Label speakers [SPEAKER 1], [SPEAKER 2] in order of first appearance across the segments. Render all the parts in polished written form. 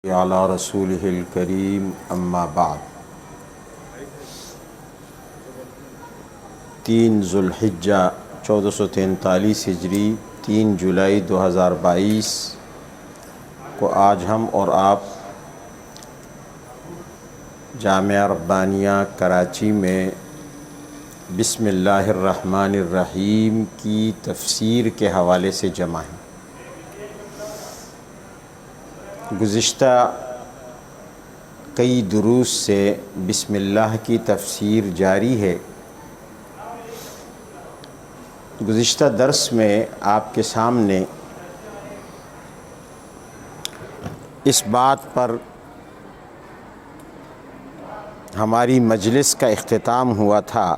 [SPEAKER 1] علی رسولہ الکریم اما بعد 3 ذوالحجہ 1443 ہجری 3 جولائی 2022 کو آج ہم اور آپ جامعہ ربانیہ کراچی میں بسم اللہ الرحمن الرحیم کی تفسیر کے حوالے سے جمع ہیں۔ گزشتہ کئی دروس سے بسم اللہ کی تفسیر جاری ہے۔ گزشتہ درس میں آپ کے سامنے اس بات پر ہماری مجلس کا اختتام ہوا تھا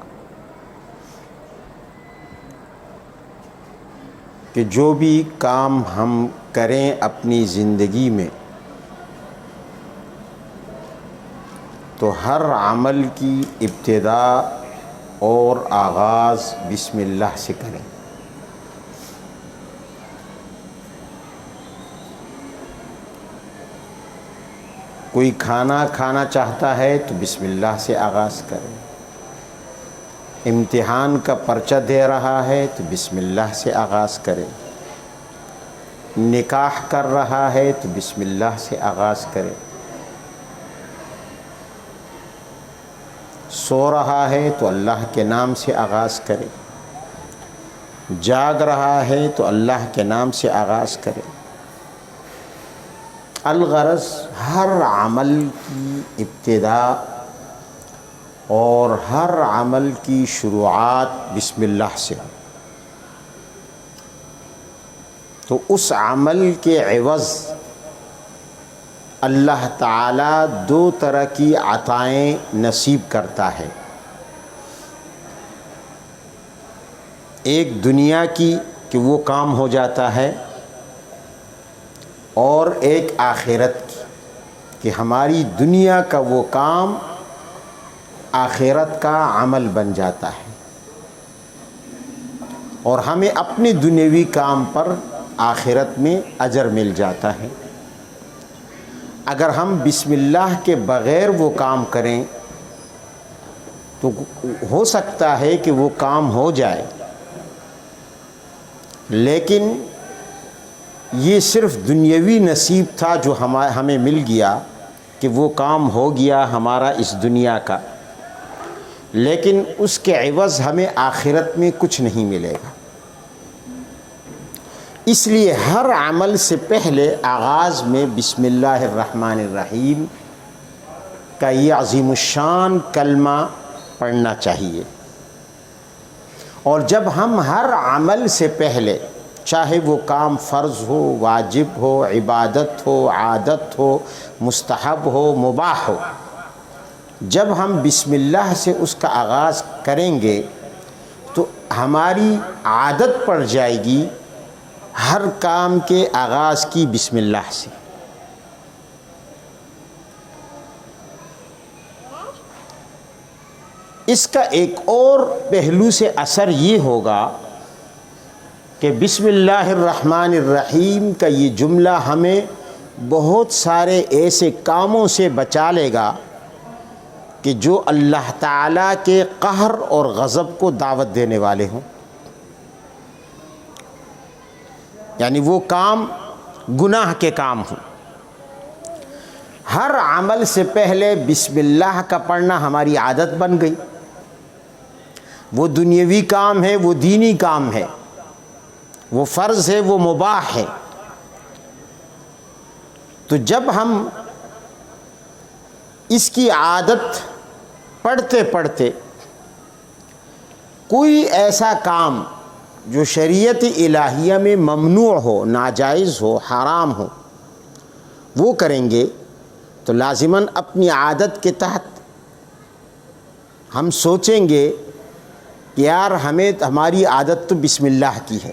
[SPEAKER 1] کہ جو بھی کام ہم کریں اپنی زندگی میں تو ہر عمل کی ابتدا اور آغاز بسم اللہ سے کریں۔ کوئی کھانا کھانا چاہتا ہے تو بسم اللہ سے آغاز کریں۔ امتحان کا پرچہ دے رہا ہے تو بسم اللہ سے آغاز کریں۔ نکاح کر رہا ہے تو بسم اللہ سے آغاز کریں۔ سو رہا ہے تو اللہ کے نام سے آغاز کریں۔ جاگ رہا ہے تو اللہ کے نام سے آغاز کریں۔ الغرض ہر عمل کی ابتدا اور ہر عمل کی شروعات بسم اللہ سے ہو تو اس عمل کے عوض اللہ تعالیٰ 2 طرح کی عطائیں نصیب کرتا ہے۔ ایک دنیا کی کہ وہ کام ہو جاتا ہے، اور ایک آخرت کی کہ ہماری دنیا کا وہ کام آخرت کا عمل بن جاتا ہے، اور ہمیں اپنے دنیوی کام پر آخرت میں اجر مل جاتا ہے۔ اگر ہم بسم اللہ کے بغیر وہ کام کریں تو ہو سکتا ہے کہ وہ کام ہو جائے، لیکن یہ صرف دنیاوی نصیب تھا جو ہمیں مل گیا کہ وہ کام ہو گیا ہمارا اس دنیا کا، لیکن اس کے عوض ہمیں آخرت میں کچھ نہیں ملے گا۔ اس لیے ہر عمل سے پہلے آغاز میں بسم اللہ الرحمن الرحیم کا یہ عظیم الشان کلمہ پڑھنا چاہیے۔ اور جب ہم ہر عمل سے پہلے، چاہے وہ کام فرض ہو، واجب ہو، عبادت ہو، عادت ہو، مستحب ہو، مباح ہو، جب ہم بسم اللہ سے اس کا آغاز کریں گے تو ہماری عادت پڑ جائے گی ہر کام کے آغاز کی بسم اللہ سے۔ اس کا ایک اور پہلو سے اثر یہ ہوگا کہ بسم اللہ الرحمن الرحیم کا یہ جملہ ہمیں بہت سارے ایسے کاموں سے بچا لے گا کہ جو اللہ تعالیٰ کے قہر اور غضب کو دعوت دینے والے ہوں، یعنی وہ کام گناہ کے کام ہوں۔ ہر عمل سے پہلے بسم اللہ کا پڑھنا ہماری عادت بن گئی، وہ دنیاوی کام ہے، وہ دینی کام ہے، وہ فرض ہے، وہ مباح ہے۔ تو جب ہم اس کی عادت پڑھتے پڑھتے کوئی ایسا کام جو شریعت الہیہ میں ممنوع ہو، ناجائز ہو، حرام ہو، وہ کریں گے تو لازماً اپنی عادت کے تحت ہم سوچیں گے کہ یار ہماری عادت تو بسم اللہ کی ہے،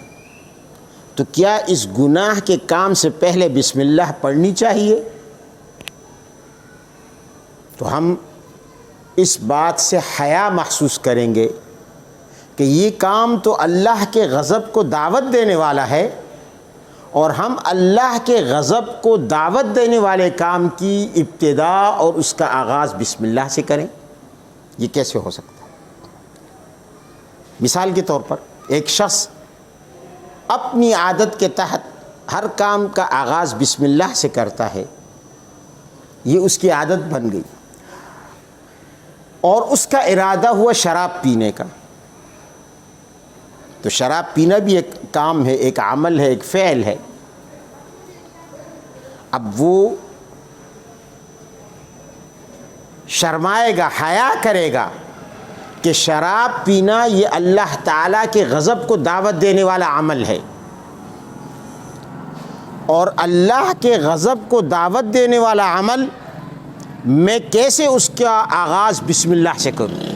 [SPEAKER 1] تو کیا اس گناہ کے کام سے پہلے بسم اللہ پڑھنی چاہیے؟ تو ہم اس بات سے حیا محسوس کریں گے کہ یہ کام تو اللہ کے غضب کو دعوت دینے والا ہے، اور ہم اللہ کے غضب کو دعوت دینے والے کام کی ابتدا اور اس کا آغاز بسم اللہ سے کریں، یہ کیسے ہو سکتا ہے؟ مثال کے طور پر ایک شخص اپنی عادت کے تحت ہر کام کا آغاز بسم اللہ سے کرتا ہے، یہ اس کی عادت بن گئی، اور اس کا ارادہ ہوا شراب پینے کا، تو شراب پینا بھی ایک کام ہے، ایک عمل ہے، ایک فعل ہے۔ اب وہ شرمائے گا، حیا کرے گا کہ شراب پینا یہ اللہ تعالیٰ کے غضب کو دعوت دینے والا عمل ہے، اور اللہ کے غضب کو دعوت دینے والا عمل میں کیسے اس کا آغاز بسم اللہ سے کروں؟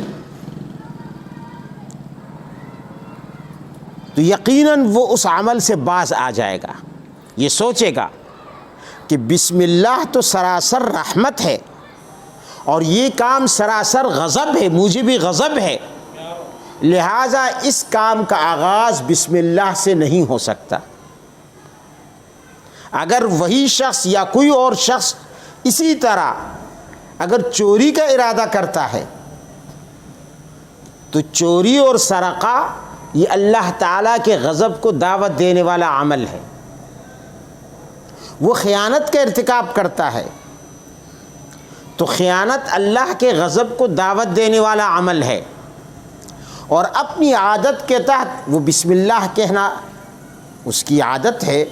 [SPEAKER 1] تو یقیناً وہ اس عمل سے باز آ جائے گا، یہ سوچے گا کہ بسم اللہ تو سراسر رحمت ہے، اور یہ کام سراسر غضب ہے، مجھے بھی غضب ہے، لہٰذا اس کام کا آغاز بسم اللہ سے نہیں ہو سکتا۔ اگر وہی شخص یا کوئی اور شخص اسی طرح اگر چوری کا ارادہ کرتا ہے، تو چوری اور سرقہ یہ اللہ تعالیٰ کے غضب کو دعوت دینے والا عمل ہے۔ وہ خیانت کا ارتکاب کرتا ہے، تو خیانت اللہ کے غضب کو دعوت دینے والا عمل ہے، اور اپنی عادت کے تحت وہ بسم اللہ کہنا اس کی عادت ہے،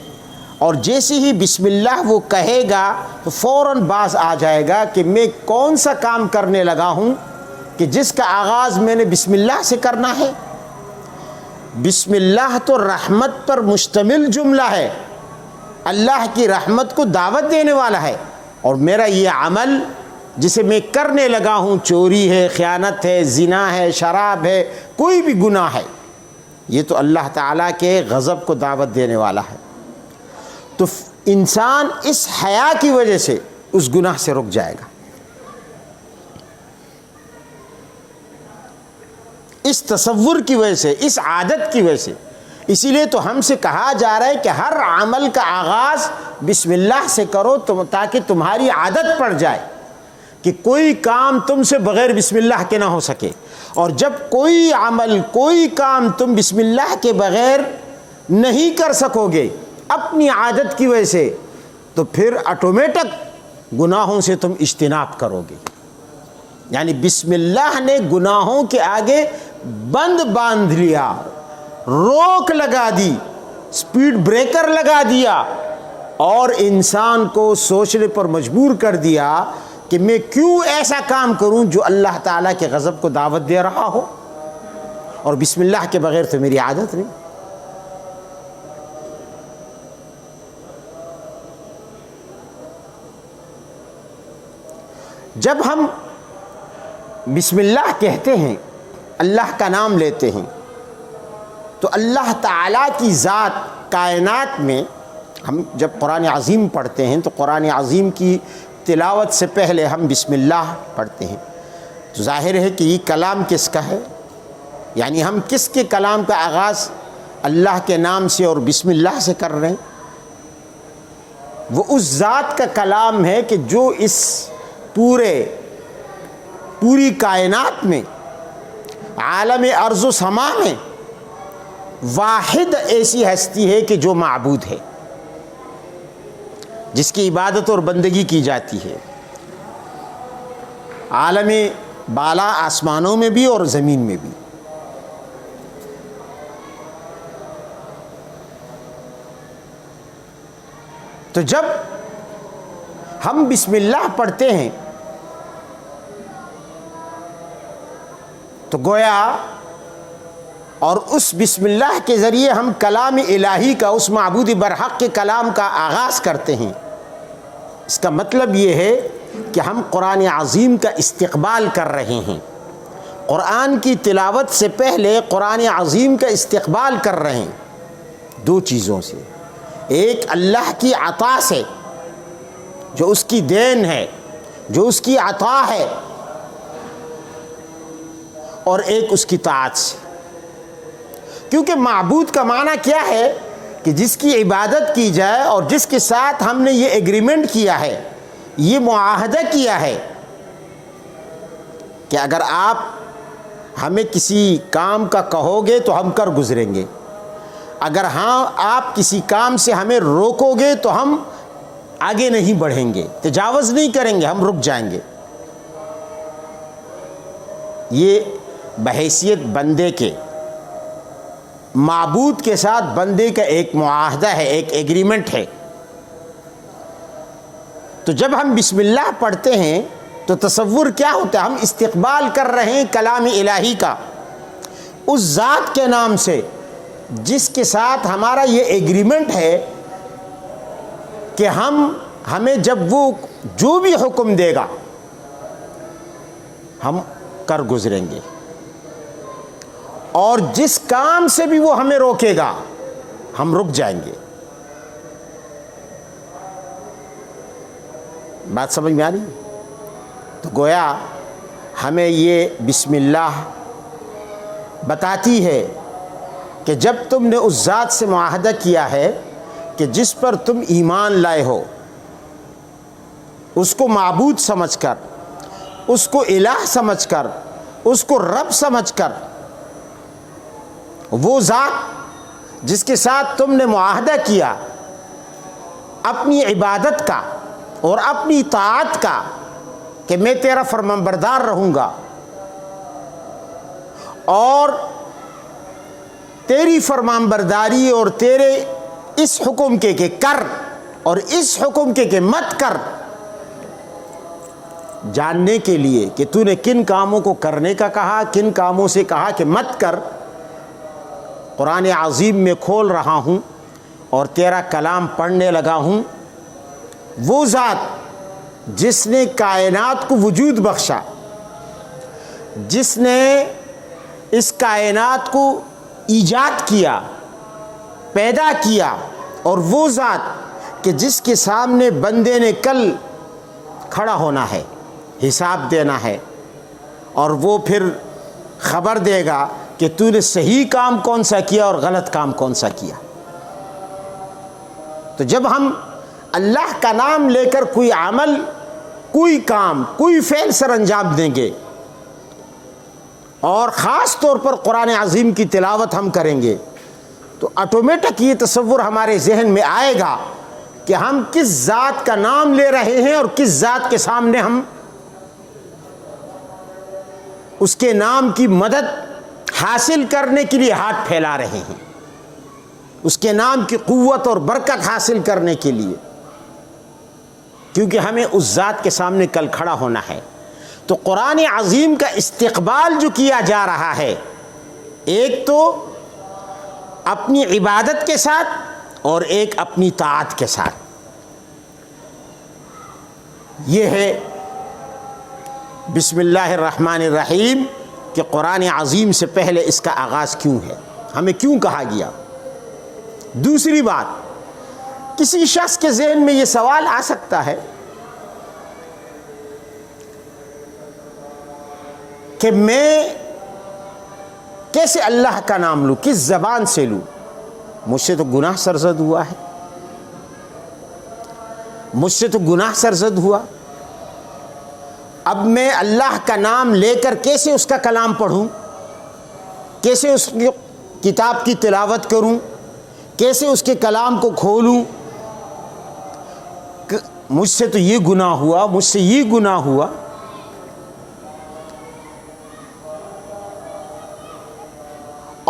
[SPEAKER 1] اور جیسے ہی بسم اللہ وہ کہے گا تو فوراً باز آ جائے گا کہ میں کون سا کام کرنے لگا ہوں کہ جس کا آغاز میں نے بسم اللہ سے کرنا ہے۔ بسم اللہ تو رحمت پر مشتمل جملہ ہے، اللہ کی رحمت کو دعوت دینے والا ہے، اور میرا یہ عمل جسے میں کرنے لگا ہوں، چوری ہے، خیانت ہے، زنا ہے، شراب ہے، کوئی بھی گناہ ہے، یہ تو اللہ تعالیٰ کے غضب کو دعوت دینے والا ہے۔ تو انسان اس حیا کی وجہ سے اس گناہ سے رک جائے گا، اس تصور کی وجہ سے، اس عادت کی وجہ سے۔ اسی لیے تو ہم سے کہا جا رہا ہے کہ ہر عمل کا آغاز بسم اللہ سے کرو، تاکہ تمہاری عادت پڑ جائے کہ کوئی کام تم سے بغیر بسم اللہ کے نہ ہو سکے، اور جب کوئی عمل، کوئی کام تم بسم اللہ کے بغیر نہیں کر سکو گے اپنی عادت کی وجہ سے، تو پھر آٹومیٹک گناہوں سے تم اجتناب کرو گے۔ یعنی بسم اللہ نے گناہوں کے آگے بند باندھ لیا، روک لگا دی، سپیڈ بریکر لگا دیا، اور انسان کو سوچنے پر مجبور کر دیا کہ میں کیوں ایسا کام کروں جو اللہ تعالیٰ کے غضب کو دعوت دے رہا ہو، اور بسم اللہ کے بغیر تو میری عادت نہیں۔ جب ہم بسم اللہ کہتے ہیں، اللہ کا نام لیتے ہیں، تو اللہ تعالیٰ کی ذات کائنات میں، ہم جب قرآن عظیم پڑھتے ہیں تو قرآن عظیم کی تلاوت سے پہلے ہم بسم اللہ پڑھتے ہیں، تو ظاہر ہے کہ یہ کلام کس کا ہے، یعنی ہم کس کے کلام کا آغاز اللہ کے نام سے اور بسم اللہ سے کر رہے ہیں؟ وہ اس ذات کا کلام ہے کہ جو اس پوری کائنات میں، عالم ارض و سما میں واحد ایسی ہستی ہے کہ جو معبود ہے، جس کی عبادت اور بندگی کی جاتی ہے، عالم بالا آسمانوں میں بھی اور زمین میں بھی۔ تو جب ہم بسم اللہ پڑھتے ہیں تو گویا اور اس بسم اللہ کے ذریعے ہم کلام الہی کا، اس معبود برحق کے کلام کا آغاز کرتے ہیں۔ اس کا مطلب یہ ہے کہ ہم قرآن عظیم کا استقبال کر رہے ہیں، قرآن کی تلاوت سے پہلے قرآن عظیم کا استقبال کر رہے ہیں دو چیزوں سے، ایک اللہ کی عطا سے جو اس کی دین ہے، جو اس کی عطا ہے، اور ایک اس کی طاعت سے۔ کیونکہ معبود کا معنی کیا ہے کہ جس کی عبادت کی جائے اور جس کے ساتھ ہم نے یہ ایگریمنٹ کیا ہے، یہ معاہدہ کیا ہے کہ اگر آپ ہمیں کسی کام کا کہو گے تو ہم کر گزریں گے، اگر ہاں آپ کسی کام سے ہمیں روکو گے تو ہم آگے نہیں بڑھیں گے، تجاوز نہیں کریں گے، ہم رک جائیں گے۔ یہ بحیثیت بندے کے معبود کے ساتھ بندے کا ایک معاہدہ ہے، ایک ایگریمنٹ ہے۔ تو جب ہم بسم اللہ پڑھتے ہیں تو تصور کیا ہوتا ہے؟ ہم استقبال کر رہے ہیں کلام الہی کا، اس ذات کے نام سے جس کے ساتھ ہمارا یہ ایگریمنٹ ہے کہ ہمیں جب وہ جو بھی حکم دے گا ہم کر گزریں گے، اور جس کام سے بھی وہ ہمیں روکے گا ہم رک جائیں گے۔ بات سمجھ میں آ رہی؟ تو گویا ہمیں یہ بسم اللہ بتاتی ہے کہ جب تم نے اس ذات سے معاہدہ کیا ہے کہ جس پر تم ایمان لائے ہو، اس کو معبود سمجھ کر، اس کو الہ سمجھ کر، اس کو رب سمجھ کر، وہ ذات جس کے ساتھ تم نے معاہدہ کیا اپنی عبادت کا اور اپنی طاعت کا کہ میں تیرا فرمانبردار رہوں گا اور تیری فرمانبرداری اور تیرے اس حکم کے کہ کر اور اس حکم کے کہ مت کر جاننے کے لیے کہ تو نے کن کاموں کو کرنے کا کہا، کن کاموں سے کہا کہ مت کر، قرآن عظیم میں کھول رہا ہوں اور تیرا کلام پڑھنے لگا ہوں۔ وہ ذات جس نے کائنات کو وجود بخشا، جس نے اس کائنات کو ایجاد کیا، پیدا کیا، اور وہ ذات کہ جس کے سامنے بندے نے کل کھڑا ہونا ہے، حساب دینا ہے، اور وہ پھر خبر دے گا کہ تو نے صحیح کام کون سا کیا اور غلط کام کون سا کیا۔ تو جب ہم اللہ کا نام لے کر کوئی عمل، کوئی کام، کوئی فعل سر انجام دیں گے، اور خاص طور پر قرآن عظیم کی تلاوت ہم کریں گے، تو آٹومیٹک یہ تصور ہمارے ذہن میں آئے گا کہ ہم کس ذات کا نام لے رہے ہیں اور کس ذات کے سامنے ہم اس کے نام کی مدد حاصل کرنے کے لیے ہاتھ پھیلا رہے ہیں، اس کے نام کی قوت اور برکت حاصل کرنے کے لیے، کیونکہ ہمیں اس ذات کے سامنے کل کھڑا ہونا ہے۔ تو قرآن عظیم کا استقبال جو کیا جا رہا ہے، ایک تو اپنی عبادت کے ساتھ اور ایک اپنی طاعت کے ساتھ، یہ ہے بسم اللہ الرحمن الرحیم کہ قرآن عظیم سے پہلے اس کا آغاز کیوں ہے، ہمیں کیوں کہا گیا۔ دوسری بات، کسی شخص کے ذہن میں یہ سوال آ سکتا ہے کہ میں کیسے اللہ کا نام لوں، کس زبان سے لوں، مجھ سے تو گناہ سرزد ہوا ہے، مجھ سے تو گناہ سرزد ہوا، اب میں اللہ کا نام لے کر کیسے اس کا کلام پڑھوں، کیسے اس کی کتاب کی تلاوت کروں، کیسے اس کے کلام کو کھولوں، مجھ سے تو یہ گناہ ہوا، مجھ سے یہ گناہ ہوا۔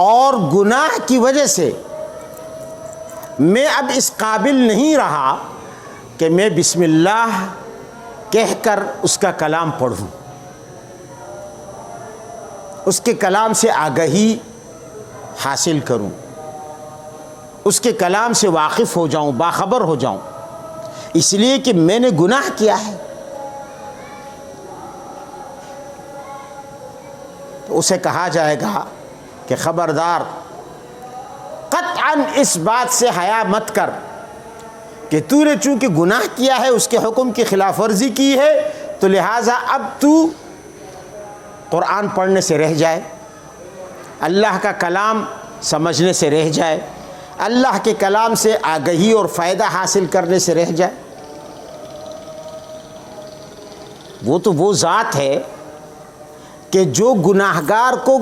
[SPEAKER 1] اور گناہ کی وجہ سے میں اب اس قابل نہیں رہا کہ میں بسم اللہ کہہ کر اس کا کلام پڑھوں، اس کے کلام سے آگہی حاصل کروں، اس کے کلام سے واقف ہو جاؤں، باخبر ہو جاؤں، اس لیے کہ میں نے گناہ کیا ہے۔ تو اسے کہا جائے گا کہ خبردار، قطعاً اس بات سے حیا مت کر کہ تو نے چونکہ گناہ کیا ہے، اس کے حکم کی خلاف ورزی کی ہے، تو لہٰذا اب تو قرآن پڑھنے سے رہ جائے، اللہ کا کلام سمجھنے سے رہ جائے، اللہ کے کلام سے آگہی اور فائدہ حاصل کرنے سے رہ جائے؟ وہ تو وہ ذات ہے کہ جو گناہگار کو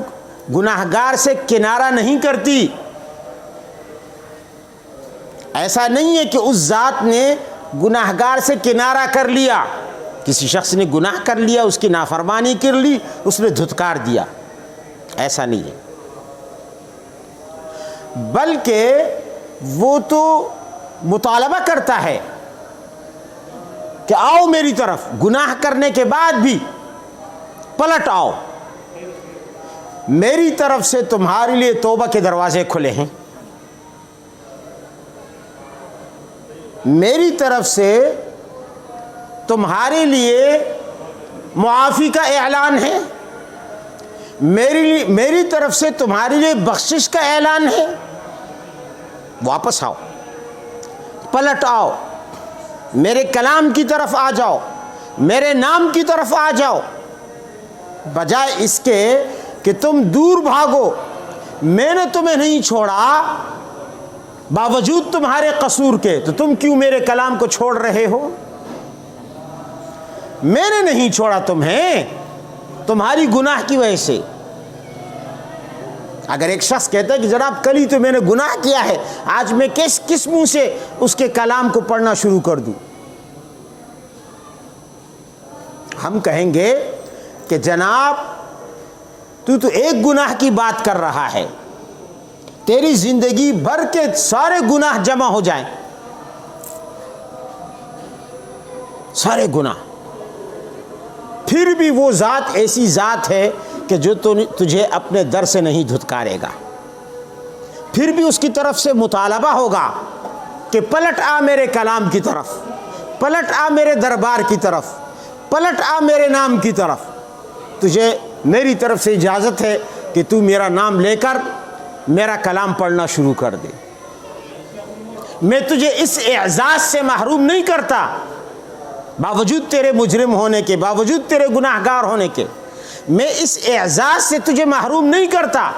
[SPEAKER 1] گناہگار سے کنارہ نہیں کرتی. ایسا نہیں ہے کہ اس ذات نے گناہگار سے کنارہ کر لیا. کسی شخص نے گناہ کر لیا، اس کی نافرمانی کر لی، اس نے دھتکار دیا، ایسا نہیں ہے. بلکہ وہ تو مطالبہ کرتا ہے کہ آؤ میری طرف، گناہ کرنے کے بعد بھی پلٹ آؤ، میری طرف سے تمہارے لیے توبہ کے دروازے کھلے ہیں، میری طرف سے تمہارے لیے معافی کا اعلان ہے، میری طرف سے تمہارے لیے بخشش کا اعلان ہے. واپس آؤ، پلٹ آؤ، میرے کلام کی طرف آ جاؤ، میرے نام کی طرف آ جاؤ. بجائے اس کے کہ تم دور بھاگو، میں نے تمہیں نہیں چھوڑا باوجود تمہارے قصور کے، تو تم کیوں میرے کلام کو چھوڑ رہے ہو؟ میں نے نہیں چھوڑا تمہیں، تمہاری گناہ کی وجہ سے. اگر ایک شخص کہتا ہے کہ جناب کل ہی تو میں نے گناہ کیا ہے، آج میں کس منہ سے اس کے کلام کو پڑھنا شروع کر دوں؟ ہم کہیں گے کہ جناب تو ایک گناہ کی بات کر رہا ہے، تیری زندگی بھر کے سارے گناہ جمع ہو جائیں، سارے گناہ، پھر بھی وہ ذات ایسی ذات ہے کہ جو تجھے اپنے در سے نہیں دھتکارے گا. پھر بھی اس کی طرف سے مطالبہ ہوگا کہ پلٹ آ میرے کلام کی طرف، پلٹ آ میرے دربار کی طرف، پلٹ آ میرے نام کی طرف. تجھے میری طرف سے اجازت ہے کہ تو میرا نام لے کر میرا کلام پڑھنا شروع کر دے. میں تجھے اس اعزاز سے محروم نہیں کرتا، باوجود تیرے مجرم ہونے کے، باوجود تیرے گناہگار ہونے کے، میں اس اعزاز سے تجھے محروم نہیں کرتا.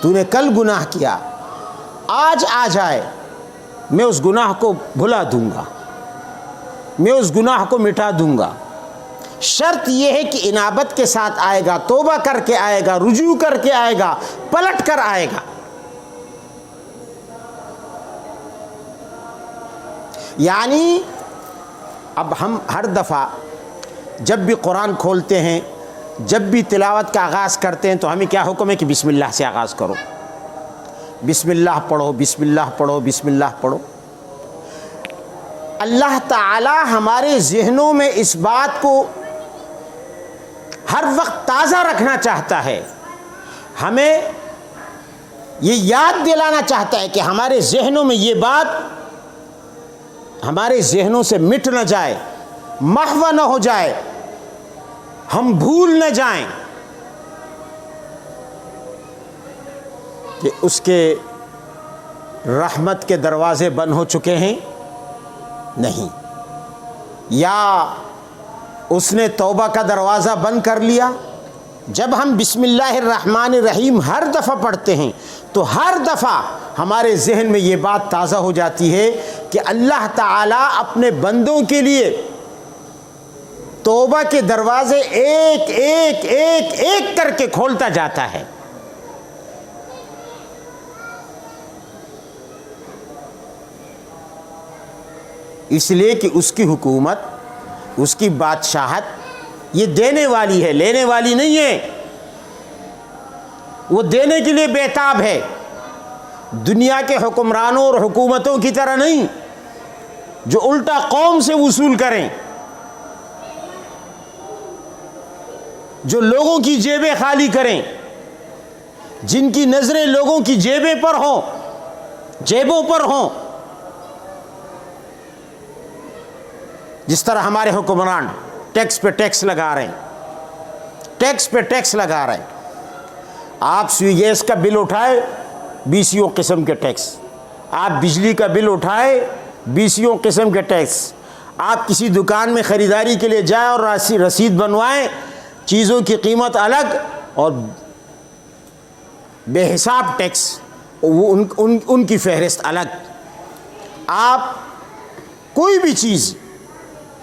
[SPEAKER 1] تو نے کل گناہ کیا، آج آ جائے، میں اس گناہ کو بھلا دوں گا، میں اس گناہ کو مٹا دوں گا. شرط یہ ہے کہ انابت کے ساتھ آئے گا، توبہ کر کے آئے گا، رجوع کر کے آئے گا، پلٹ کر آئے گا. یعنی اب ہم ہر دفعہ جب بھی قرآن کھولتے ہیں، جب بھی تلاوت کا آغاز کرتے ہیں، تو ہمیں کیا حکم ہے کہ بسم اللہ سے آغاز کرو، بسم اللہ پڑھو، بسم اللہ پڑھو، بسم اللہ پڑھو. اللہ تعالی ہمارے ذہنوں میں اس بات کو ہر وقت تازہ رکھنا چاہتا ہے، ہمیں یہ یاد دلانا چاہتا ہے کہ ہمارے ذہنوں میں یہ بات ہمارے ذہنوں سے مٹ نہ جائے، محو نہ ہو جائے، ہم بھول نہ جائیں کہ اس کے رحمت کے دروازے بند ہو چکے ہیں نہیں، یا اس نے توبہ کا دروازہ بند کر لیا. جب ہم بسم اللہ الرحمن الرحیم ہر دفعہ پڑھتے ہیں تو ہر دفعہ ہمارے ذہن میں یہ بات تازہ ہو جاتی ہے کہ اللہ تعالیٰ اپنے بندوں کے لیے توبہ کے دروازے ایک ایک ایک ایک کر کے کھولتا جاتا ہے. اس لیے کہ اس کی حکومت، اس کی بادشاہت یہ دینے والی ہے، لینے والی نہیں ہے. وہ دینے کے لیے بیتاب ہے، دنیا کے حکمرانوں اور حکومتوں کی طرح نہیں جو الٹا قوم سے وصول کریں، جو لوگوں کی جیبیں خالی کریں، جن کی نظریں لوگوں کی جیبوں پر ہوں. جس طرح ہمارے حکمران ٹیکس پہ ٹیکس لگا رہے ہیں، ٹیکس پہ ٹیکس لگا رہے ہیں. آپ سوئی گیس کا بل اٹھائے، 20 قسم کے ٹیکس. آپ بجلی کا بل اٹھائے، 20 قسم کے ٹیکس. آپ کسی دکان میں خریداری کے لیے جائیں اور رسید بنوائیں، چیزوں کی قیمت الگ اور بے حساب ٹیکس، ان کی فہرست الگ۔ آپ کوئی بھی چیز،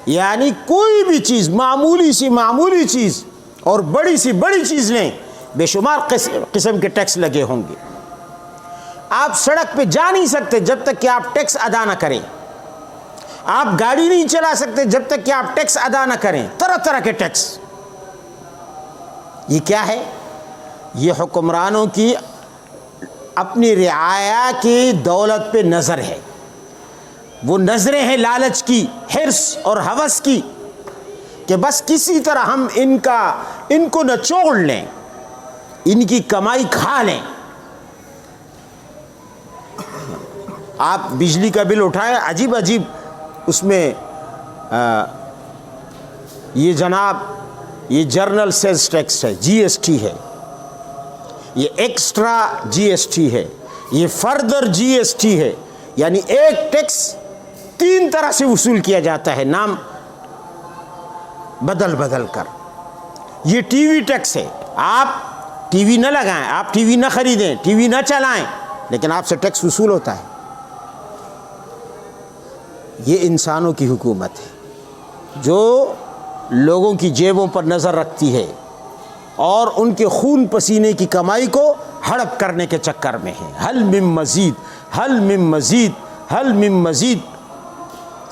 [SPEAKER 1] یعنی کوئی بھی چیز، معمولی سی معمولی چیز اور بڑی سی بڑی چیز لیں، بے شمار قسم کے ٹیکس لگے ہوں گے۔ آپ سڑک پہ جا نہیں سکتے جب تک کہ آپ ٹیکس ادا نہ کریں، آپ گاڑی نہیں چلا سکتے جب تک کہ آپ ٹیکس ادا نہ کریں، طرح طرح کے ٹیکس۔ یہ کیا ہے؟ یہ حکمرانوں کی اپنی رعایا کی دولت پہ نظر ہے، وہ نظریں ہیں لالچ کی، حرص اور ہوس کی، کہ بس کسی طرح ہم ان کو نچوڑ لیں، ان کی کمائی کھا لیں۔ آپ بجلی کا بل اٹھائیں، عجیب عجیب اس میں یہ جناب یہ جرنل سیلز ٹیکس ہے، جی ایس ٹی ہے، یہ ایکسٹرا جی ایس ٹی ہے، یہ فردر جی ایس ٹی ہے، یعنی ایک ٹیکس 3 طرح سے وصول کیا جاتا ہے، نام بدل بدل کر۔ یہ ٹی وی ٹیکس ہے، آپ ٹی وی نہ لگائیں، آپ ٹی وی نہ خریدیں، ٹی وی نہ چلائیں، لیکن آپ سے ٹیکس وصول ہوتا ہے۔ یہ انسانوں کی حکومت ہے جو لوگوں کی جیبوں پر نظر رکھتی ہے اور ان کے خون پسینے کی کمائی کو ہڑپ کرنے کے چکر میں ہے۔ حل من مزید، حل من مزید، حل من مزید۔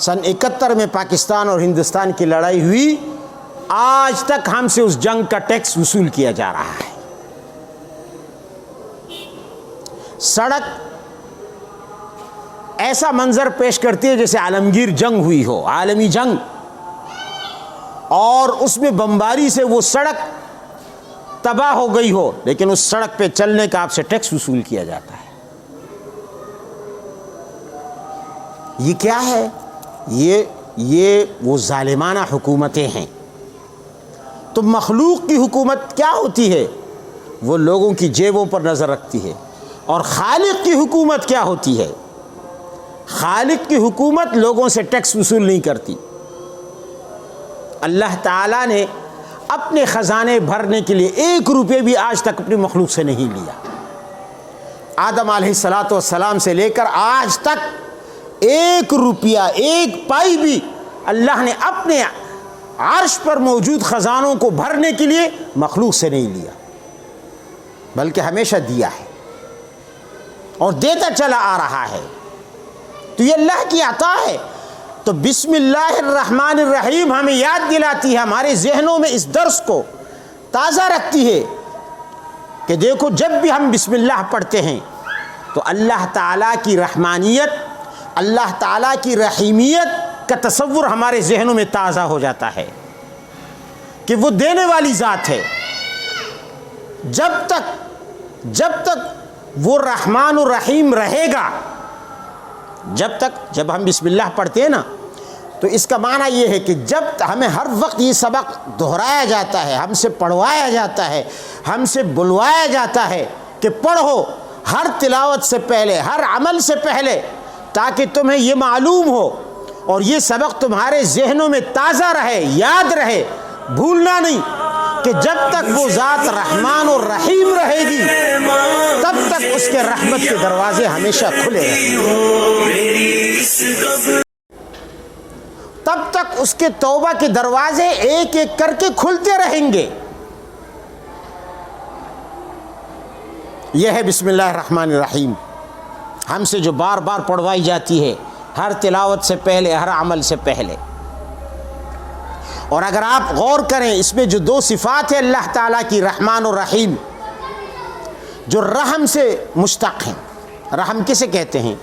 [SPEAKER 1] سن 71 میں پاکستان اور ہندوستان کی لڑائی ہوئی، آج تک ہم سے اس جنگ کا ٹیکس وصول کیا جا رہا ہے۔ سڑک ایسا منظر پیش کرتی ہے جیسے عالمگیر جنگ ہوئی ہو، عالمی جنگ، اور اس میں بمباری سے وہ سڑک تباہ ہو گئی ہو، لیکن اس سڑک پہ چلنے کا آپ سے ٹیکس وصول کیا جاتا ہے۔ یہ کیا ہے؟ یہ وہ ظالمانہ حکومتیں ہیں۔ تو مخلوق کی حکومت کیا ہوتی ہے؟ وہ لوگوں کی جیبوں پر نظر رکھتی ہے۔ اور خالق کی حکومت کیا ہوتی ہے؟ خالق کی حکومت لوگوں سے ٹیکس وصول نہیں کرتی۔ اللہ تعالیٰ نے اپنے خزانے بھرنے کے لیے 1 روپے بھی آج تک اپنی مخلوق سے نہیں لیا۔ آدم علیہ السلام سے لے کر آج تک 1 روپیہ، 1 پائی بھی اللہ نے اپنے عرش پر موجود خزانوں کو بھرنے کے لیے مخلوق سے نہیں لیا، بلکہ ہمیشہ دیا ہے اور دیتا چلا آ رہا ہے۔ تو یہ اللہ کی عطا ہے۔ تو بسم اللہ الرحمن الرحیم ہمیں یاد دلاتی ہے، ہمارے ذہنوں میں اس درس کو تازہ رکھتی ہے کہ دیکھو جب بھی ہم بسم اللہ پڑھتے ہیں تو اللہ تعالیٰ کی رحمانیت، اللہ تعالیٰ کی رحیمیت کا تصور ہمارے ذہنوں میں تازہ ہو جاتا ہے کہ وہ دینے والی ذات ہے۔ جب تک وہ رحمان و رحیم رہے گا، جب ہم بسم اللہ پڑھتے ہیں نا، تو اس کا معنی یہ ہے کہ جب ہمیں ہر وقت یہ سبق دہرایا جاتا ہے، ہم سے پڑھوایا جاتا ہے، ہم سے بلوایا جاتا ہے کہ پڑھو ہر تلاوت سے پہلے، ہر عمل سے پہلے، تاکہ تمہیں یہ معلوم ہو اور یہ سبق تمہارے ذہنوں میں تازہ رہے، یاد رہے، بھولنا نہیں کہ جب تک وہ ذات رحمان اور رحیم رہے گی تب تک اس کے رحمت کے دروازے ہمیشہ کھلے رہیں گے، تب تک اس کے توبہ کے دروازے ایک ایک کر کے کھلتے رہیں گے۔ یہ ہے بسم اللہ الرحمن الرحیم، ہم سے جو بار بار پڑھوائی جاتی ہے ہر تلاوت سے پہلے، ہر عمل سے پہلے۔ اور اگر آپ غور کریں اس میں جو 2 صفات ہیں اللہ تعالیٰ کی، رحمان اور رحیم، جو رحم سے مشتق ہیں۔ رحم کسے کہتے ہیں؟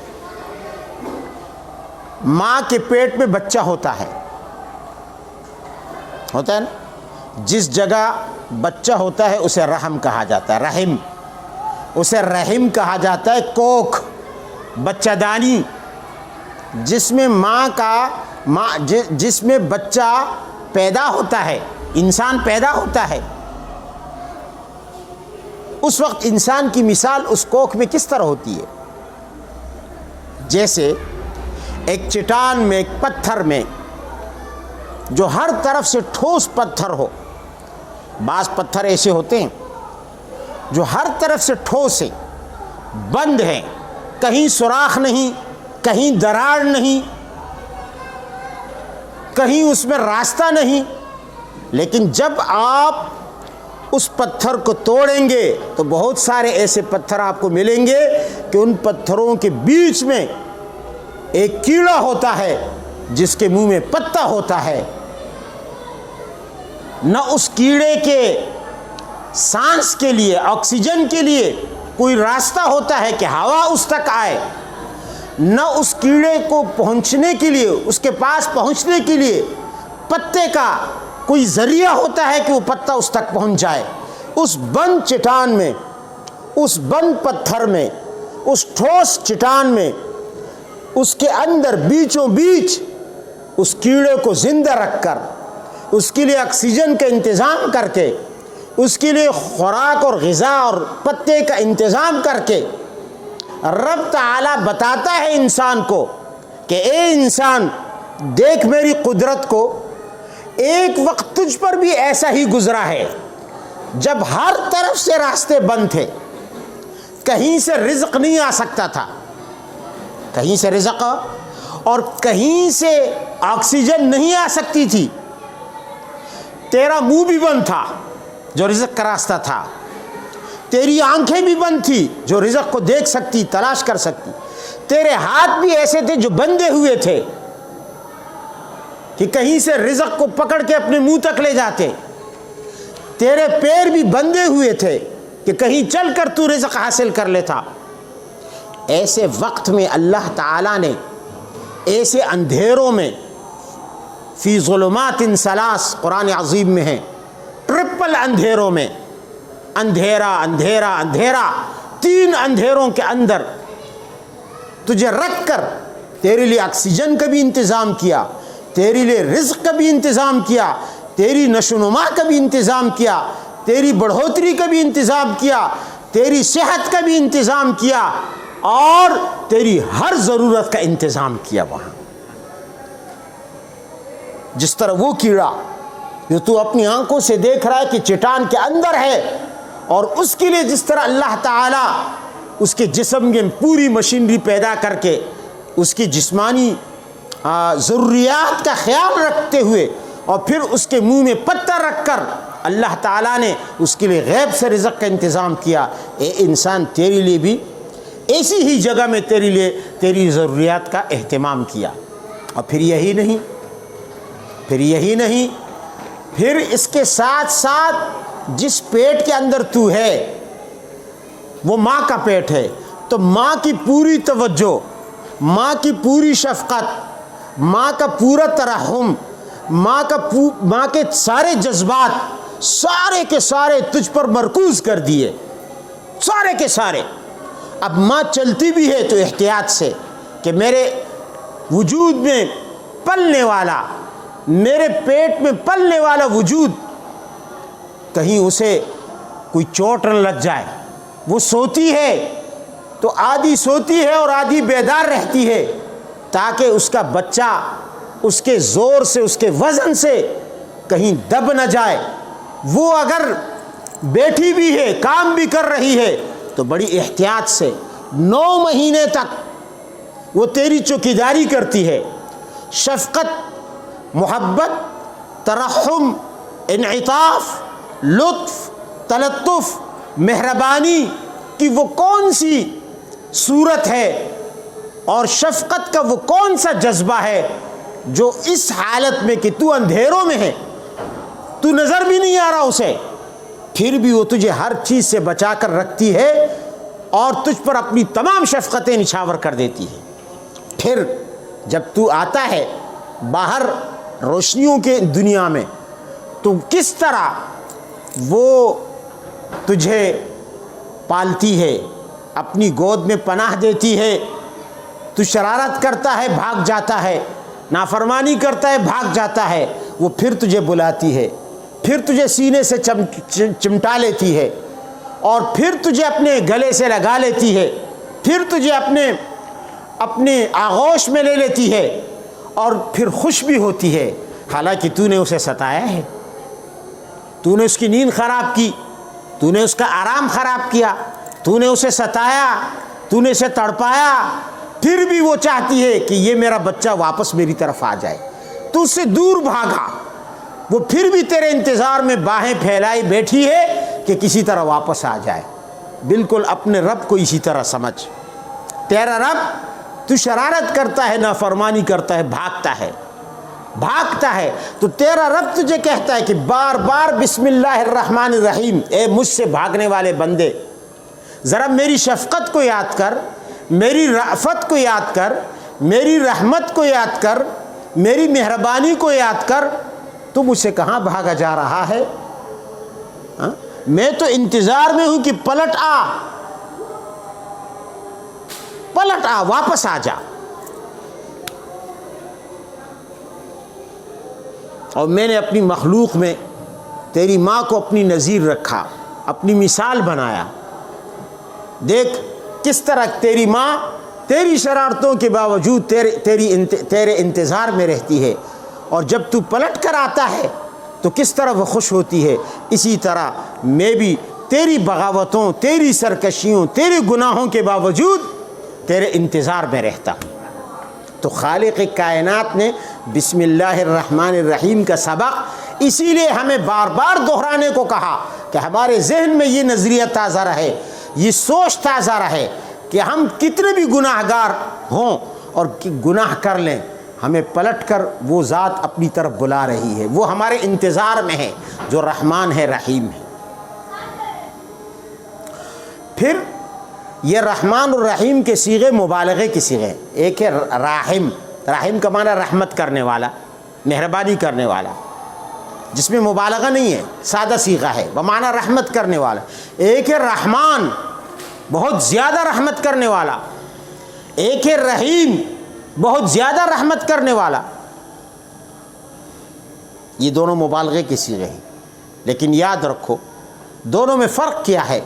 [SPEAKER 1] ماں کے پیٹ میں بچہ ہوتا ہے نا، جس جگہ بچہ ہوتا ہے اسے رحم کہا جاتا ہے، رحم، اسے رحم کہا جاتا ہے، کوکھ، بچہ دانی، جس میں جس میں بچہ پیدا ہوتا ہے، انسان پیدا ہوتا ہے۔ اس وقت انسان کی مثال اس کوکھ میں کس طرح ہوتی ہے؟ جیسے ایک چٹان میں، ایک پتھر میں جو ہر طرف سے ٹھوس پتھر ہو۔ بعض پتھر ایسے ہوتے ہیں جو ہر طرف سے ٹھوس ہے، بند ہے، کہیں سوراخ نہیں، کہیں دراڑ نہیں، کہیں اس میں راستہ نہیں، لیکن جب آپ اس پتھر کو توڑیں گے تو بہت سارے ایسے پتھر آپ کو ملیں گے کہ ان پتھروں کے بیچ میں ایک کیڑا ہوتا ہے جس کے منہ میں پتا ہوتا ہے، نہ اس کیڑے کے سانس کے لیے، آکسیجن کے لیے کوئی راستہ ہوتا ہے کہ ہوا اس تک آئے، نہ اس کیڑے کو پہنچنے کے لیے، اس کے پاس پہنچنے کے لیے پتے کا کوئی ذریعہ ہوتا ہے کہ وہ پتا اس تک پہنچ جائے۔ اس بند چٹان میں، اس بند پتھر میں، اس ٹھوس چٹان میں، اس کے اندر بیچوں بیچ اس کیڑے کو زندہ رکھ کر، اس کے لیے آکسیجن کا انتظام کر کے، اس کے لیے خوراک اور غذا اور پتے کا انتظام کر کے رب تعالیٰ بتاتا ہے انسان کو کہ اے انسان دیکھ میری قدرت کو، ایک وقت تجھ پر بھی ایسا ہی گزرا ہے جب ہر طرف سے راستے بند تھے، کہیں سے رزق نہیں آ سکتا تھا، کہیں سے رزق اور کہیں سے آکسیجن نہیں آ سکتی تھی، تیرا منہ بھی بند تھا جو رزق کا راستہ تھا، تیری آنکھیں بھی بند تھی جو رزق کو دیکھ سکتی، تلاش کر سکتی، تیرے ہاتھ بھی ایسے تھے جو بندھے ہوئے تھے کہ کہیں سے رزق کو پکڑ کے اپنے منہ تک لے جاتے، تیرے پیر بھی بندھے ہوئے تھے کہ کہیں چل کر تو رزق حاصل کر لیتا۔ ایسے وقت میں اللہ تعالیٰ نے ایسے اندھیروں میں، فی ظلمات ثلاث قرآن عظیم میں ہے، ٹرپل اندھیروں میں، اندھیرا اندھیرا اندھیرا، تین اندھیروں کے اندر تجھے رکھ کر تیرے لیے آکسیجن کا بھی انتظام کیا، تیرے لیے رزق کا بھی انتظام کیا، تیری نشو و نما کا بھی انتظام کیا، تیری بڑھوتری کا بھی انتظام کیا، تیری صحت کا بھی انتظام کیا، اور تیری ہر ضرورت کا انتظام کیا وہاں۔ جس طرح وہ کیڑا جو تو اپنی آنکھوں سے دیکھ رہا ہے کہ چٹان کے اندر ہے، اور اس کے لیے جس طرح اللہ تعالیٰ اس کے جسم میں پوری مشینری پیدا کر کے اس کی جسمانی ضروریات کا خیال رکھتے ہوئے اور پھر اس کے منہ میں پتہ رکھ کر اللہ تعالیٰ نے اس کے لیے غیب سے رزق کا انتظام کیا، اے انسان تیرے لیے بھی ایسی ہی جگہ میں تیرے لیے تیری ضروریات کا اہتمام کیا۔ اور پھر یہی نہیں، پھر اس کے ساتھ ساتھ جس پیٹ کے اندر تو ہے وہ ماں کا پیٹ ہے، تو ماں کی پوری توجہ، ماں کی پوری شفقت، ماں کا پورا ترحم، ماں کے سارے جذبات سارے کے سارے تجھ پر مرکوز کر دیے، سارے کے سارے۔ اب ماں چلتی بھی ہے تو احتیاط سے کہ میرے وجود میں پلنے والا، میرے پیٹ میں پلنے والا وجود کہیں اسے کوئی چوٹ نہ لگ جائے۔ وہ سوتی ہے تو آدھی سوتی ہے اور آدھی بیدار رہتی ہے تاکہ اس کا بچہ اس کے زور سے، اس کے وزن سے کہیں دب نہ جائے۔ وہ اگر بیٹھی بھی ہے، کام بھی کر رہی ہے تو بڑی احتیاط سے 9 مہینے تک وہ تیری چوکیداری کرتی ہے۔ شفقت، محبت، ترحم، انعطاف، لطف، تلطف، مہربانی کی وہ کون سی صورت ہے اور شفقت کا وہ کون سا جذبہ ہے جو اس حالت میں کہ تو اندھیروں میں ہے، تو نظر بھی نہیں آ رہا اسے، پھر بھی وہ تجھے ہر چیز سے بچا کر رکھتی ہے اور تجھ پر اپنی تمام شفقتیں نچھاور کر دیتی ہے۔ پھر جب تو آتا ہے باہر روشنیوں کے دنیا میں تو کس طرح وہ تجھے پالتی ہے، اپنی گود میں پناہ دیتی ہے، تو شرارت کرتا ہے بھاگ جاتا ہے، نافرمانی کرتا ہے بھاگ جاتا ہے، وہ پھر تجھے بلاتی ہے، پھر تجھے سینے سے چمٹا لیتی ہے، اور پھر تجھے اپنے گلے سے لگا لیتی ہے، پھر تجھے اپنے آغوش میں لے لیتی ہے، اور پھر خوش بھی ہوتی ہے، حالانکہ تو نے اسے ستایا ہے، تو نے اس کی نیند خراب کی، تو نے اس کا آرام خراب کیا، تو نے اسے ستایا، تو نے اسے تڑپایا، پھر بھی وہ چاہتی ہے کہ یہ میرا بچہ واپس میری طرف آ جائے، تو اس سے دور بھاگا، وہ پھر بھی تیرے انتظار میں باہیں پھیلائی بیٹھی ہے کہ کسی طرح واپس آ جائے۔ بالکل اپنے رب کو اسی طرح سمجھ، تیرا رب تو شرارت کرتا ہے، نافرمانی کرتا ہے، بھاگتا ہے، تو تیرا رب تجھے کہتا ہے کہ بار بار بسم اللہ الرحمن الرحیم، اے مجھ سے بھاگنے والے بندے، ذرا میری شفقت کو یاد کر، میری رأفت کو یاد کر، میری رحمت کو یاد کر، میری مہربانی کو یاد کر، تو مجھ سے کہاں بھاگا جا رہا ہے؟ میں تو انتظار میں ہوں کہ پلٹ آ، واپس آ جا۔ اور میں نے اپنی مخلوق میں تیری ماں کو اپنی نظیر رکھا، اپنی مثال بنایا۔ دیکھ کس طرح تیری ماں تیری شرارتوں کے باوجود تیرے انتظار میں رہتی ہے، اور جب تو پلٹ کر آتا ہے تو کس طرح وہ خوش ہوتی ہے۔ اسی طرح میں بھی تیری بغاوتوں، تیری سرکشیوں، تیرے گناہوں کے باوجود تیرے انتظار میں رہتا ہوں۔ تو خالق کائنات نے بسم اللہ الرحمن الرحیم کا سبق اسی لیے ہمیں بار بار دہرانے کو کہا کہ ہمارے ذہن میں یہ نظریہ تازہ رہے، یہ سوچ تازہ رہے کہ ہم کتنے بھی گناہ گار ہوں اور گناہ کر لیں، ہمیں پلٹ کر وہ ذات اپنی طرف بلا رہی ہے، وہ ہمارے انتظار میں ہے، جو رحمان ہے، رحیم ہے۔ پھر یہ رحمان اور رحیم کے صیغے مبالغے کی صیغے، ایک ہے راحم، راحم کا معنی رحمت کرنے والا، مہربانی کرنے والا، جس میں مبالغہ نہیں ہے، سادہ صیغہ ہے، بمعنی رحمت کرنے والا۔ ایک ہے رحمان، بہت زیادہ رحمت کرنے والا۔ ایک ہے رحیم، بہت زیادہ رحمت کرنے والا۔ یہ دونوں مبالغے کی صیغے ہیں، لیکن یاد رکھو دونوں میں فرق کیا ہے۔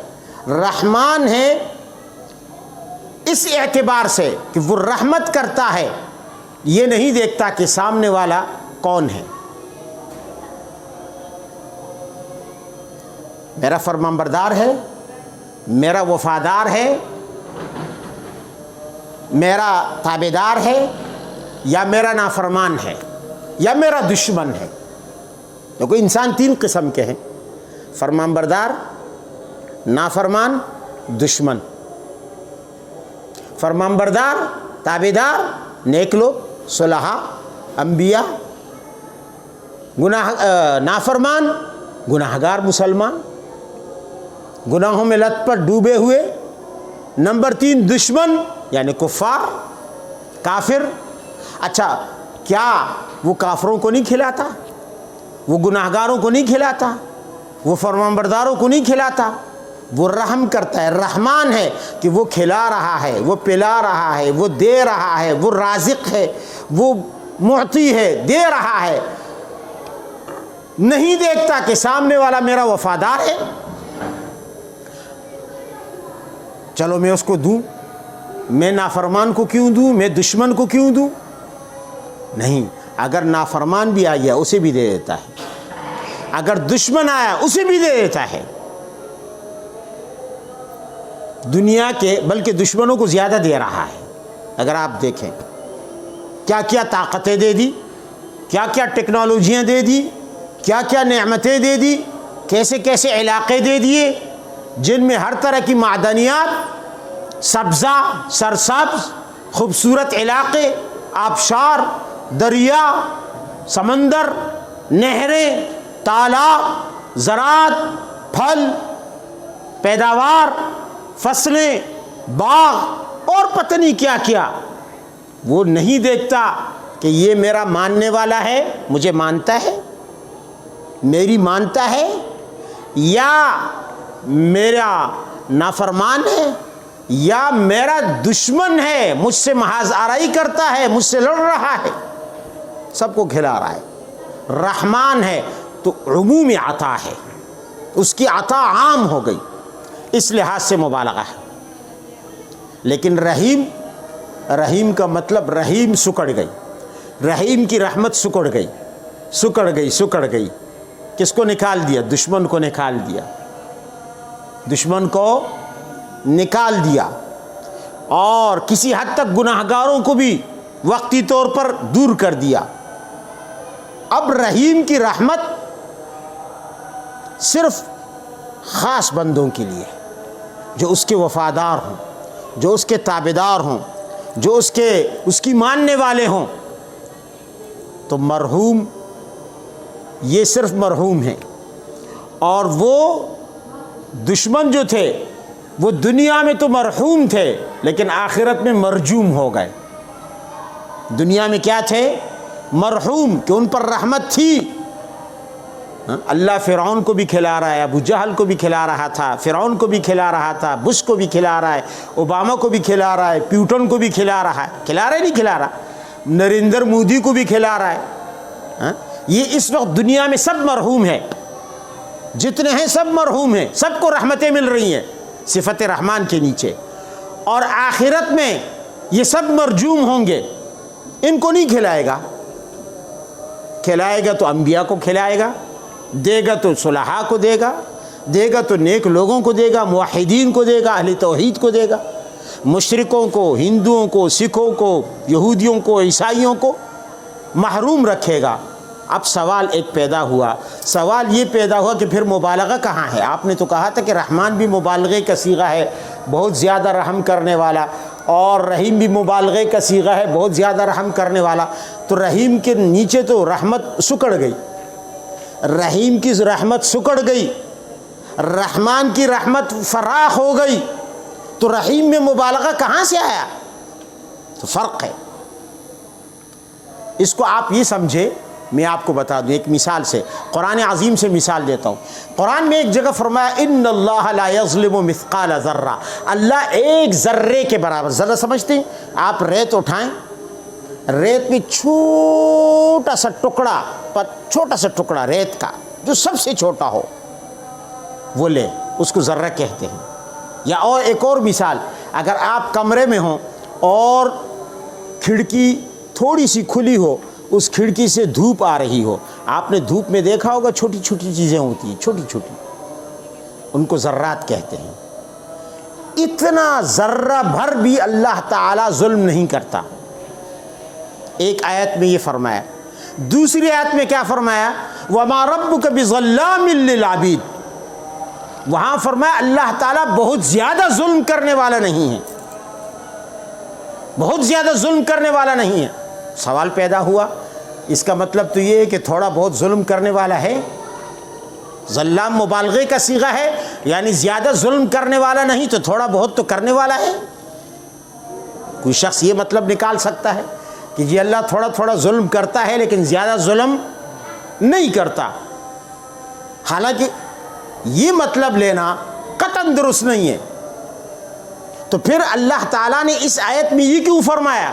[SPEAKER 1] رحمان ہے اس اعتبار سے کہ وہ رحمت کرتا ہے، یہ نہیں دیکھتا کہ سامنے والا کون ہے۔ میرا فرمانبردار ہے، میرا وفادار ہے، میرا تابعدار ہے، یا میرا نافرمان ہے، یا میرا دشمن ہے۔ کیونکہ انسان تین قسم کے ہیں: فرمانبردار، نافرمان، دشمن۔ فرمانبردار، تابعدار، نیک لوگ، صلحاء، انبیاء، نافرمان، گناہگار مسلمان، گناہوں میں لت پت ڈوبے ہوئے۔ نمبر 3 دشمن، یعنی کفار، کافر۔ اچھا، کیا وہ کافروں کو نہیں کھلاتا؟ وہ گناہگاروں کو نہیں کھلاتا؟ وہ فرمانبرداروں کو نہیں کھلاتا؟ وہ رحم کرتا ہے، رحمان ہے کہ وہ کھلا رہا ہے، وہ پلا رہا ہے، وہ دے رہا ہے، وہ رازق ہے، وہ معطی ہے، دے رہا ہے۔ نہیں دیکھتا کہ سامنے والا میرا وفادار ہے، چلو میں اس کو دوں، میں نافرمان کو کیوں دوں، میں دشمن کو کیوں دوں؟ نہیں، اگر نافرمان بھی آ گیا اسے بھی دے دیتا ہے، اگر دشمن آیا اسے بھی دے دیتا ہے۔ دنیا کے بلکہ دشمنوں کو زیادہ دے رہا ہے۔ اگر آپ دیکھیں کیا کیا طاقتیں دے دی، کیا کیا ٹیکنالوجیاں دے دی، کیا کیا نعمتیں دے دی، کیسے کیسے علاقے دے دیے جن میں ہر طرح کی معدنیات، سبزہ، سرسبز، خوبصورت علاقے، آبشار، دریا، سمندر، نہریں، تالاب، زراعت، پھل، پیداوار، فصلیں، باغ، اور پتہ نہیں کیا کیا۔ وہ نہیں دیکھتا کہ یہ میرا ماننے والا ہے، مجھے مانتا ہے، میری مانتا ہے، یا میرا نافرمان ہے، یا میرا دشمن ہے، مجھ سے محاذ آرائی کرتا ہے، مجھ سے لڑ رہا ہے، سب کو کھلا رہا ہے۔ رحمان ہے تو عمومی عطا ہے، اس کی عطا عام ہو گئی، اس لحاظ سے مبالغہ ہے۔ لیکن رحیم، رحیم کا مطلب رحیم سکڑ گئی، رحیم کی رحمت سکڑ گئی، سکڑ گئی، سکڑ گئی۔ کس کو نکال دیا؟ دشمن کو نکال دیا۔ دشمن کو نکال دیا اور کسی حد تک گناہگاروں کو بھی وقتی طور پر دور کر دیا۔ اب رحیم کی رحمت صرف خاص بندوں کے لیے، جو اس کے وفادار ہوں، جو اس کے تابعدار ہوں، جو اس کی ماننے والے ہوں۔ تو مرحوم یہ صرف مرحوم ہیں، اور وہ دشمن جو تھے وہ دنیا میں تو مرحوم تھے لیکن آخرت میں مرجوم ہو گئے۔ دنیا میں کیا تھے؟ مرحوم، کہ ان پر رحمت تھی۔ اللہ فرعون کو بھی کھلا رہا ہے، ابو جہل کو بھی کھلا رہا تھا، فرعون کو بھی کھلا رہا تھا، بش کو بھی کھلا رہا ہے، اوباما کو بھی کھلا رہا ہے، پیوٹن کو بھی کھلا رہا ہے، کھلا رہا ہے نہیں کھلا رہا، نریندر مودی کو بھی کھلا رہا ہے۔ یہ اس وقت دنیا میں سب مرحوم ہے، جتنے ہیں سب مرحوم ہیں، سب کو رحمتیں مل رہی ہیں صفت رحمان کے نیچے۔ اور آخرت میں یہ سب مرجوم ہوں گے، ان کو نہیں کھلائے گا۔ کھلائے گا تو انبیاء کو کھلائے گا، دے گا تو صلحاء کو دے گا، دے گا تو نیک لوگوں کو دے گا، موحدین کو دے گا، اہل توحید کو دے گا، مشرکوں کو، ہندوؤں کو، سکھوں کو، یہودیوں کو، عیسائیوں کو محروم رکھے گا۔ اب سوال ایک پیدا ہوا، سوال یہ پیدا ہوا کہ پھر مبالغہ کہاں ہے؟ آپ نے تو کہا تھا کہ رحمان بھی مبالغے کا صیغہ ہے، بہت زیادہ رحم کرنے والا، اور رحیم بھی مبالغے کا صیغہ ہے، بہت زیادہ رحم کرنے والا۔ تو رحیم کے نیچے تو رحمت سکڑ گئی، رحیم کی رحمت سکڑ گئی، رحمان کی رحمت فراخ ہو گئی، تو رحیم میں مبالغہ کہاں سے آیا؟ تو فرق ہے۔ اس کو آپ یہ سمجھے، میں آپ کو بتا دوں ایک مثال سے، قرآن عظیم سے مثال دیتا ہوں۔ قرآن میں ایک جگہ فرمایا ان اللہ لا یظلم مثقال ذرہ، اللہ ایک ذرے کے برابر، ذرہ سمجھتے ہیں آپ؟ ریت اٹھائیں، ریت میں چھوٹا سا ٹکڑا ریت کا جو سب سے چھوٹا ہو وہ لے، اس کو ذرہ کہتے ہیں۔ یا اور ایک اور مثال، اگر آپ کمرے میں ہوں اور کھڑکی تھوڑی سی کھلی ہو، اس کھڑکی سے دھوپ آ رہی ہو، آپ نے دھوپ میں دیکھا ہوگا چھوٹی چھوٹی چیزیں ہوتی ہیں، چھوٹی چھوٹی، ان کو ذرات کہتے ہیں۔ اتنا ذرہ بھر بھی اللہ تعالی ظلم نہیں کرتا۔ ایک آیت میں یہ فرمایا، دوسری آیت میں کیا فرمایا؟ وَمَا رَبُّكَ بِظَلَّامٍ لِّلْعَبِيدِ، وہاں فرمایا اللہ تعالیٰ بہت زیادہ ظلم کرنے والا نہیں ہے، بہت زیادہ ظلم کرنے والا نہیں ہے۔ سوال پیدا ہوا، اس کا مطلب تو یہ ہے کہ تھوڑا بہت ظلم کرنے والا ہے؟ ظلام مبالغے کا صیغہ ہے، یعنی زیادہ ظلم کرنے والا نہیں تو تھوڑا بہت تو کرنے والا ہے۔ کوئی شخص یہ مطلب نکال سکتا ہے کہ جی اللہ تھوڑا تھوڑا ظلم کرتا ہے لیکن زیادہ ظلم نہیں کرتا؟ حالانکہ یہ مطلب لینا قطعاً درست نہیں ہے۔ تو پھر اللہ تعالیٰ نے اس آیت میں یہ کیوں فرمایا؟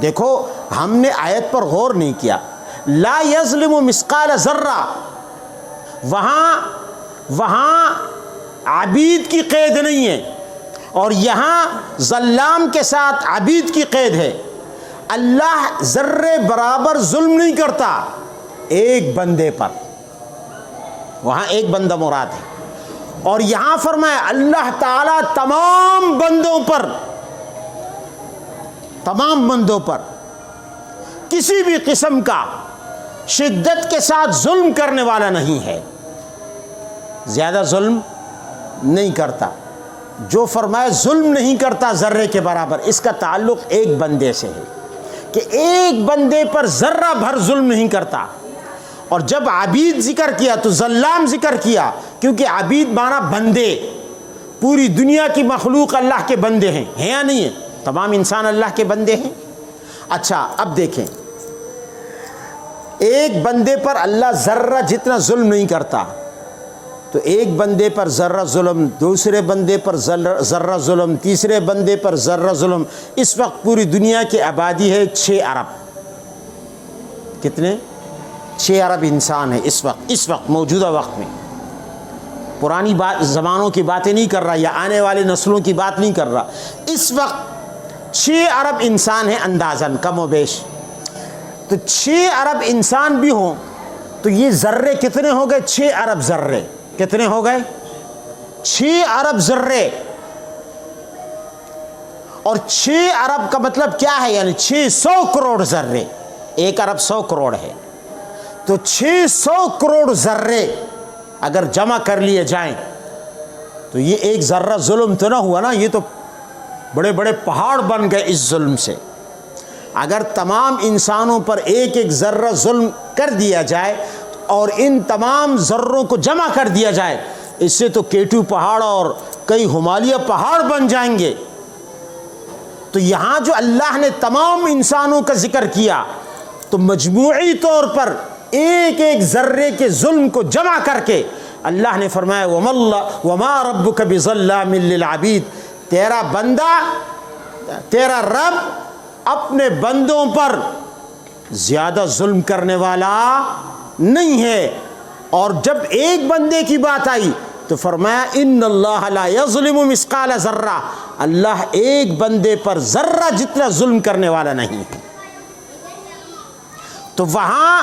[SPEAKER 1] دیکھو ہم نے آیت پر غور نہیں کیا، لا یظلم مثقال ذرہ، وہاں عبید کی قید نہیں ہے، اور یہاں ظلام کے ساتھ عبید کی قید ہے۔ اللہ ذرے برابر ظلم نہیں کرتا ایک بندے پر، وہاں ایک بندہ مراد ہے، اور یہاں فرمایا اللہ تعالیٰ تمام بندوں پر کسی بھی قسم کا شدت کے ساتھ ظلم کرنے والا نہیں ہے، زیادہ ظلم نہیں کرتا۔ جو فرمایا ظلم نہیں کرتا ذرے کے برابر، اس کا تعلق ایک بندے سے ہے کہ ایک بندے پر ذرہ بھر ظلم نہیں کرتا۔ اور جب عبید ذکر کیا تو ظلام ذکر کیا، کیونکہ عبید مانا بندے، پوری دنیا کی مخلوق اللہ کے بندے ہیں یا نہیں ہیں؟ تمام انسان اللہ کے بندے ہیں۔ اچھا اب دیکھیں، ایک بندے پر اللہ ذرہ جتنا ظلم نہیں کرتا، تو ایک بندے پر ذرہ ظلم، دوسرے بندے پر ذرہ ظلم، تیسرے بندے پر ذرہ ظلم۔ اس وقت پوری دنیا کی آبادی ہے 6 ارب۔ کتنے؟ 6 ارب انسان ہے اس وقت موجودہ وقت میں۔ پرانی زمانوں کی باتیں نہیں کر رہا یا آنے والی نسلوں کی بات نہیں کر رہا، اس وقت 6 ارب انسان ہیں اندازاً، کم و بیش۔ تو 6 ارب انسان بھی ہوں تو یہ ذرے کتنے ہو گئے؟ 6 ارب ذرے کتنے ہو گئے؟ 6 ارب ذرے، اور 6 ارب کا مطلب کیا ہے؟ یعنی 600 کروڑ ذرے، 1 ارب 100 کروڑ ہے، تو 600 کروڑ ذرے اگر جمع کر لیے جائیں تو یہ ایک ذرہ ظلم تو نہ ہوا نا، یہ تو بڑے بڑے پہاڑ بن گئے اس ظلم سے۔ اگر تمام انسانوں پر ایک ایک ذرہ ظلم کر دیا جائے اور ان تمام ذروں کو جمع کر دیا جائے، اس سے تو کیٹو پہاڑ اور کئی ہمالیہ پہاڑ بن جائیں گے۔ تو یہاں جو اللہ نے تمام انسانوں کا ذکر کیا تو مجموعی طور پر ایک ایک ذرے کے ظلم کو جمع کر کے اللہ نے فرمایا وما ربک بظلام للعبید، تیرا بندہ، تیرا رب اپنے بندوں پر زیادہ ظلم کرنے والا نہیں ہے۔ اور جب ایک بندے کی بات آئی تو فرمایا ان اللہ لا یظلم مثقال ذرہ، اللہ ایک بندے پر ذرہ جتنا ظلم کرنے والا نہیں ہے۔ تو وہاں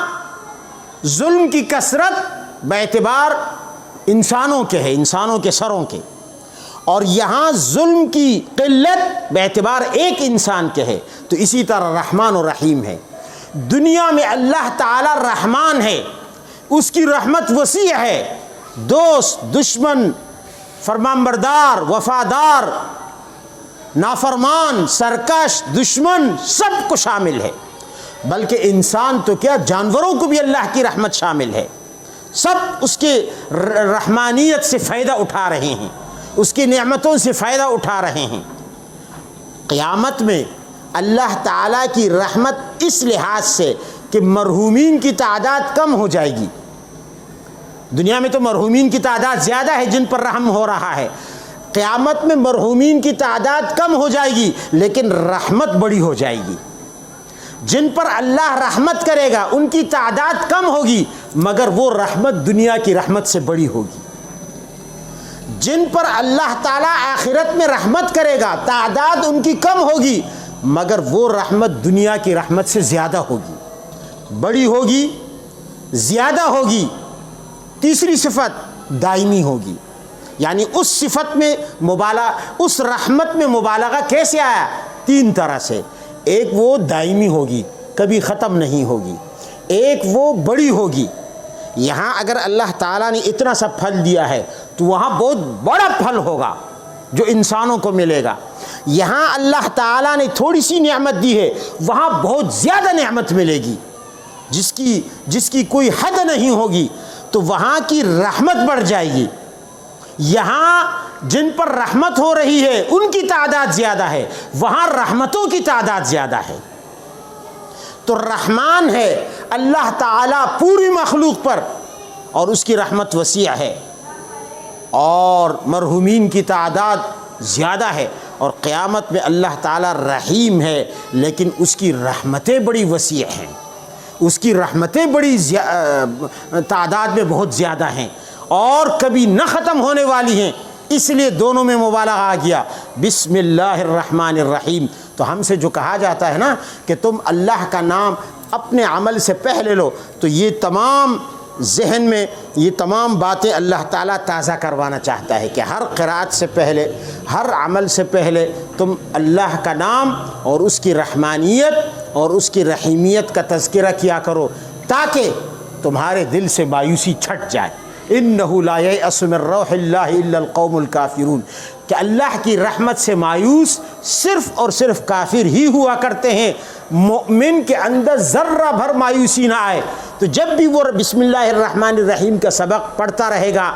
[SPEAKER 1] ظلم کی کثرت باعتبار انسانوں کے ہے، انسانوں کے سروں کے، اور یہاں ظلم کی قلت باعتبار ایک انسان کے ہے۔ تو اسی طرح رحمان و رحیم ہے۔ دنیا میں اللہ تعالی رحمان ہے، اس کی رحمت وسیع ہے، دوست، دشمن، فرمانبردار، وفادار، نافرمان، سرکش، دشمن، سب کو شامل ہے۔ بلکہ انسان تو کیا، جانوروں کو بھی اللہ کی رحمت شامل ہے، سب اس کے رحمانیت سے فائدہ اٹھا رہے ہیں، اس کی نعمتوں سے فائدہ اٹھا رہے ہیں۔ قیامت میں اللہ تعالیٰ کی رحمت اس لحاظ سے کہ مرحومین کی تعداد کم ہو جائے گی۔ دنیا میں تو مرحومین کی تعداد زیادہ ہے جن پر رحم ہو رہا ہے، قیامت میں مرحومین کی تعداد کم ہو جائے گی لیکن رحمت بڑی ہو جائے گی۔ جن پر اللہ رحمت کرے گا ان کی تعداد کم ہوگی مگر وہ رحمت دنیا کی رحمت سے بڑی ہوگی۔ جن پر اللہ تعالیٰ آخرت میں رحمت کرے گا تعداد ان کی کم ہوگی مگر وہ رحمت دنیا کی رحمت سے زیادہ ہوگی، بڑی ہوگی، زیادہ ہوگی۔ تیسری صفت دائمی ہوگی، یعنی اس صفت میں اس رحمت میں مبالغہ کیسے آیا؟ 3 طرح سے۔ ایک وہ دائمی ہوگی، کبھی ختم نہیں ہوگی، ایک وہ بڑی ہوگی۔ یہاں اگر اللہ تعالیٰ نے اتنا سا پھل دیا ہے تو وہاں بہت بڑا پھل ہوگا جو انسانوں کو ملے گا۔ یہاں اللہ تعالیٰ نے تھوڑی سی نعمت دی ہے، وہاں بہت زیادہ نعمت ملے گی جس کی کوئی حد نہیں ہوگی، تو وہاں کی رحمت بڑھ جائے گی۔ یہاں جن پر رحمت ہو رہی ہے ان کی تعداد زیادہ ہے، وہاں رحمتوں کی تعداد زیادہ ہے۔ تو رحمان ہے اللہ تعالیٰ پوری مخلوق پر اور اس کی رحمت وسیع ہے، اور مرحومین کی تعداد زیادہ ہے۔ اور قیامت میں اللہ تعالیٰ رحیم ہے لیکن اس کی رحمتیں بڑی وسیع ہیں، اس کی رحمتیں بڑی تعداد میں بہت زیادہ ہیں اور کبھی نہ ختم ہونے والی ہیں۔ اس لیے دونوں میں مبالغہ آ گیا، بسم اللہ الرحمن الرحیم۔ تو ہم سے جو کہا جاتا ہے نا کہ تم اللہ کا نام اپنے عمل سے پہلے لو، تو یہ تمام ذہن میں یہ تمام باتیں اللہ تعالیٰ تازہ کروانا چاہتا ہے کہ ہر قرات سے پہلے، ہر عمل سے پہلے تم اللہ کا نام اور اس کی رحمانیت اور اس کی رحیمیت کا تذکرہ کیا کرو تاکہ تمہارے دل سے مایوسی چھٹ جائے۔ انہ لا ییأس من روح اللہ الا القوم الکافرون، کہ اللہ کی رحمت سے مایوس صرف اور صرف کافر ہی ہوا کرتے ہیں۔ مومن کے اندر ذرہ بھر مایوسی نہ آئے تو جب بھی وہ بسم اللہ الرحمن الرحیم کا سبق پڑھتا رہے گا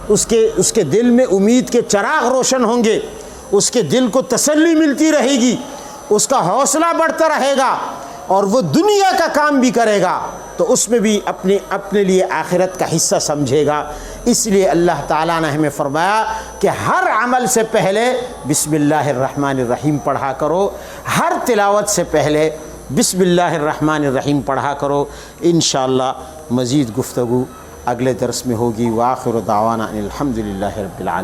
[SPEAKER 1] اس کے دل میں امید کے چراغ روشن ہوں گے، اس کے دل کو تسلی ملتی رہے گی، اس کا حوصلہ بڑھتا رہے گا اور وہ دنیا کا کام بھی کرے گا تو اس میں بھی اپنے لیے آخرت کا حصہ سمجھے گا۔ اس لیے اللہ تعالیٰ نے ہمیں فرمایا کہ ہر عمل سے پہلے بسم اللہ الرحمن الرحیم پڑھا کرو، ہر تلاوت سے پہلے بسم اللہ الرحمن الرحیم پڑھا کرو۔ انشاءاللہ مزید گفتگو اگلے درس میں ہوگی۔ وآخر دعوانا ان الحمد للہ رب العالمین۔